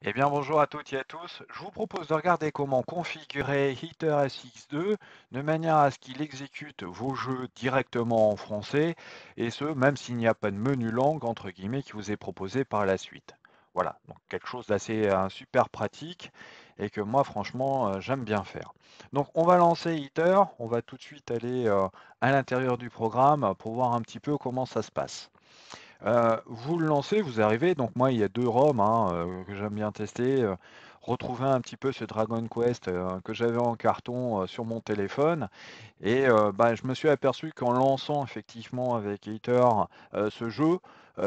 Eh bien, bonjour à toutes et à tous. Je vous propose de regarder comment configurer Heater SX2 de manière à ce qu'il exécute vos jeux directement en français, et ce, même s'il n'y a pas de menu langue, entre guillemets, qui vous est proposé par la suite. Voilà, donc quelque chose d'assez super pratique et que moi, franchement, j'aime bien faire. Donc, on va lancer Heater, on va tout de suite aller à l'intérieur du programme pour voir un petit peu comment ça se passe. Vous le lancez, vous arrivez, donc moi il y a 2 ROM, hein, que j'aime bien tester, retrouver un petit peu ce Dragon Quest, que j'avais en carton, sur mon téléphone et bah, je me suis aperçu qu'en lançant effectivement avec Eater, ce jeu,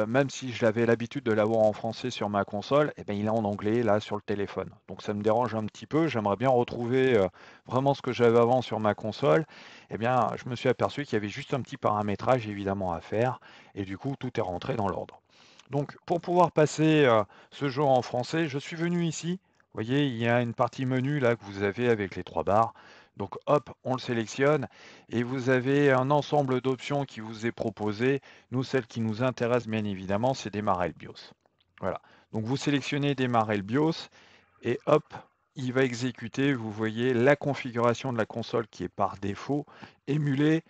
même si j'avais l'habitude de l'avoir en français sur ma console et ben, il est en anglais là sur le téléphone. Donc ça me dérange un petit peu, j'aimerais bien retrouver, vraiment ce que j'avais avant sur ma console. Eh bien, je me suis aperçu qu'il y avait juste un petit paramétrage évidemment à faire et du coup tout est rentré dans l'ordre. Donc pour pouvoir passer, ce jeu en français, je suis venu ici. Vous voyez, il y a une partie menu là que vous avez avec les 3 barres. Donc hop, on le sélectionne et vous avez un ensemble d'options qui vous est proposé. Nous, celle qui nous intéresse bien évidemment, c'est démarrer le BIOS. Voilà. Donc vous sélectionnez démarrer le BIOS et hop, il va exécuter, vous voyez, la configuration de la console qui est par défaut émulée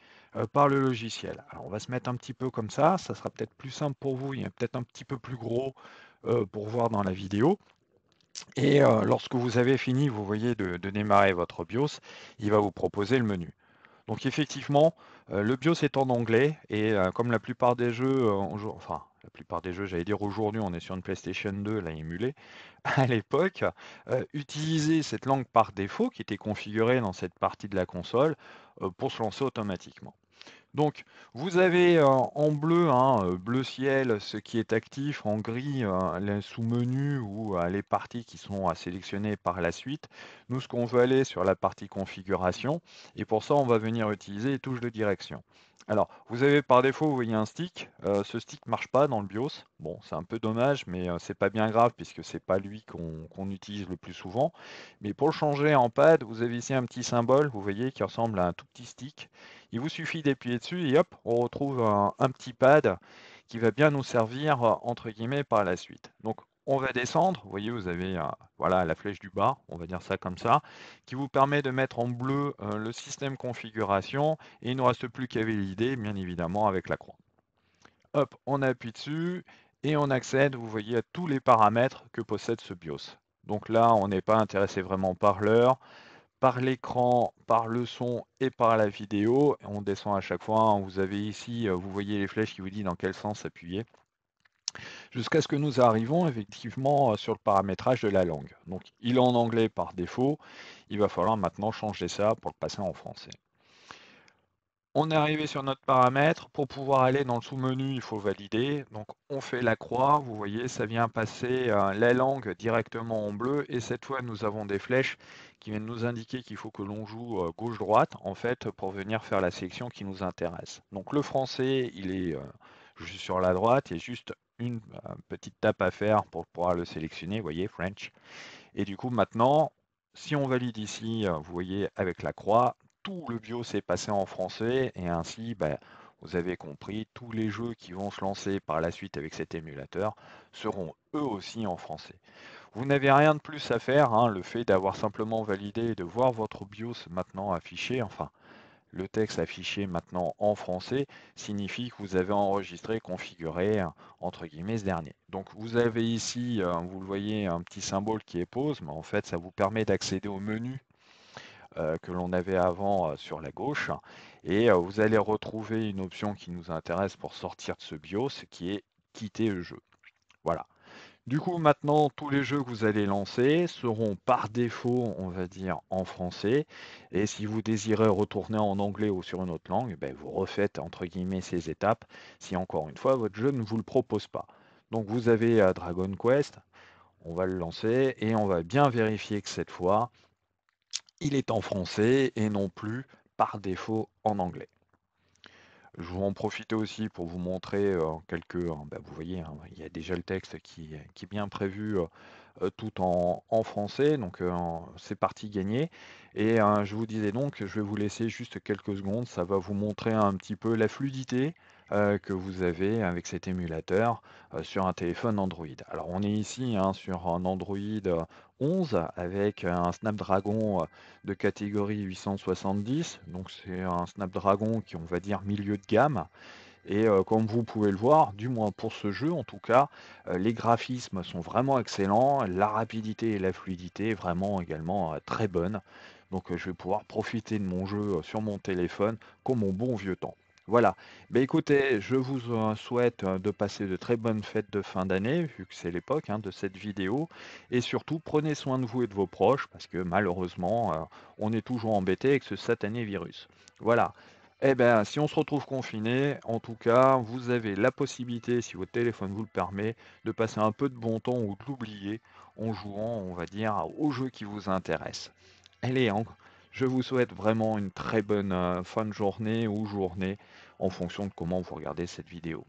par le logiciel. Alors on va se mettre un petit peu comme ça sera peut-être plus simple pour vous, il est peut-être un petit peu plus gros pour voir dans la vidéo. Et lorsque vous avez fini, vous voyez, de démarrer votre BIOS, il va vous proposer le menu. Donc effectivement, le BIOS est en anglais et comme la plupart des jeux, enfin la plupart des jeux, j'allais dire aujourd'hui, on est sur une PlayStation 2, là émulée, à l'époque, utiliser cette langue par défaut qui était configurée dans cette partie de la console, pour se lancer automatiquement. Donc, vous avez en bleu, hein, bleu ciel, ce qui est actif, en gris, les sous-menus ou les parties qui sont à sélectionner par la suite. Nous, ce qu'on veut aller sur la partie configuration, et pour ça, on va venir utiliser les touches de direction. Alors, vous avez par défaut, vous voyez un stick. Ce stick marche pas dans le BIOS. Bon, c'est un peu dommage, mais c'est pas bien grave puisque c'est pas lui qu'on utilise le plus souvent. Mais pour le changer en pad, vous avez ici un petit symbole, vous voyez, qui ressemble à un tout petit stick. Il vous suffit d'appuyer dessus et hop, on retrouve un petit pad qui va bien nous servir, entre guillemets, par la suite. Donc, on va descendre. Vous voyez, vous avez voilà, la flèche du bas, on va dire ça comme ça, qui vous permet de mettre en bleu le système configuration. Et il ne nous reste plus qu'à valider, bien évidemment, avec la croix. Hop, on appuie dessus et on accède, vous voyez, à tous les paramètres que possède ce BIOS. Donc là, on n'est pas intéressé vraiment par l'heure, par l'écran, par le son et par la vidéo. On descend à chaque fois, hein. Vous avez ici, vous voyez les flèches qui vous disent dans quel sens appuyer, jusqu'à ce que nous arrivons effectivement sur le paramétrage de la langue. Donc il est en anglais par défaut, il va falloir maintenant changer ça pour le passer en français. On est arrivé sur notre paramètre. Pour pouvoir aller dans le sous-menu, il faut valider. Donc on fait la croix, vous voyez, ça vient passer la langue directement en bleu. Et cette fois, nous avons des flèches qui viennent nous indiquer qu'il faut que l'on joue gauche-droite, en fait, pour venir faire la sélection qui nous intéresse. Donc le français, il est juste sur la droite. Il y a juste une petite tape à faire pour pouvoir le sélectionner, vous voyez, French. Et du coup, maintenant, si on valide ici, vous voyez, avec la croix, tout le BIOS est passé en français et ainsi, bah, vous avez compris, tous les jeux qui vont se lancer par la suite avec cet émulateur seront eux aussi en français. Vous n'avez rien de plus à faire, hein, le fait d'avoir simplement validé et de voir votre BIOS maintenant affiché, enfin, le texte affiché maintenant en français signifie que vous avez enregistré, configuré, entre guillemets, ce dernier. Donc vous avez ici, vous le voyez, un petit symbole qui est pause, mais en fait ça vous permet d'accéder au menu que l'on avait avant sur la gauche. Et vous allez retrouver une option qui nous intéresse pour sortir de ce BIOS, qui est quitter le jeu. Voilà. Du coup, maintenant, tous les jeux que vous allez lancer seront par défaut, on va dire, en français. Et si vous désirez retourner en anglais ou sur une autre langue, ben, vous refaites, entre guillemets, ces étapes, si encore une fois, votre jeu ne vous le propose pas. Donc, vous avez Dragon Quest, on va le lancer et on va bien vérifier que cette fois, il est en français et non plus par défaut en anglais. Je vais en profiter aussi pour vous montrer bah, vous voyez, hein, il y a déjà le texte qui est bien prévu tout en français, donc c'est parti gagné. Et je vous disais donc, je vais vous laisser juste quelques secondes, ça va vous montrer un petit peu la fluidité, que vous avez avec cet émulateur sur un téléphone Android. Alors on est ici hein, sur un Android 11 avec un Snapdragon de catégorie 870, donc c'est un Snapdragon qui on va dire milieu de gamme. Et comme vous pouvez le voir, du moins pour ce jeu en tout cas, les graphismes sont vraiment excellents, la rapidité et la fluidité vraiment également très bonnes. Donc je vais pouvoir profiter de mon jeu sur mon téléphone comme au bon vieux temps. Voilà. Ben écoutez, je vous souhaite de passer de très bonnes fêtes de fin d'année, vu que c'est l'époque hein, de cette vidéo. Et surtout, prenez soin de vous et de vos proches, parce que malheureusement, on est toujours embêté avec ce satané virus. Voilà. Eh bien, si on se retrouve confiné, en tout cas, vous avez la possibilité, si votre téléphone vous le permet, de passer un peu de bon temps ou de l'oublier en jouant, on va dire, aux jeux qui vous intéressent. Allez, je vous souhaite vraiment une très bonne fin de journée ou journée en fonction de comment vous regardez cette vidéo.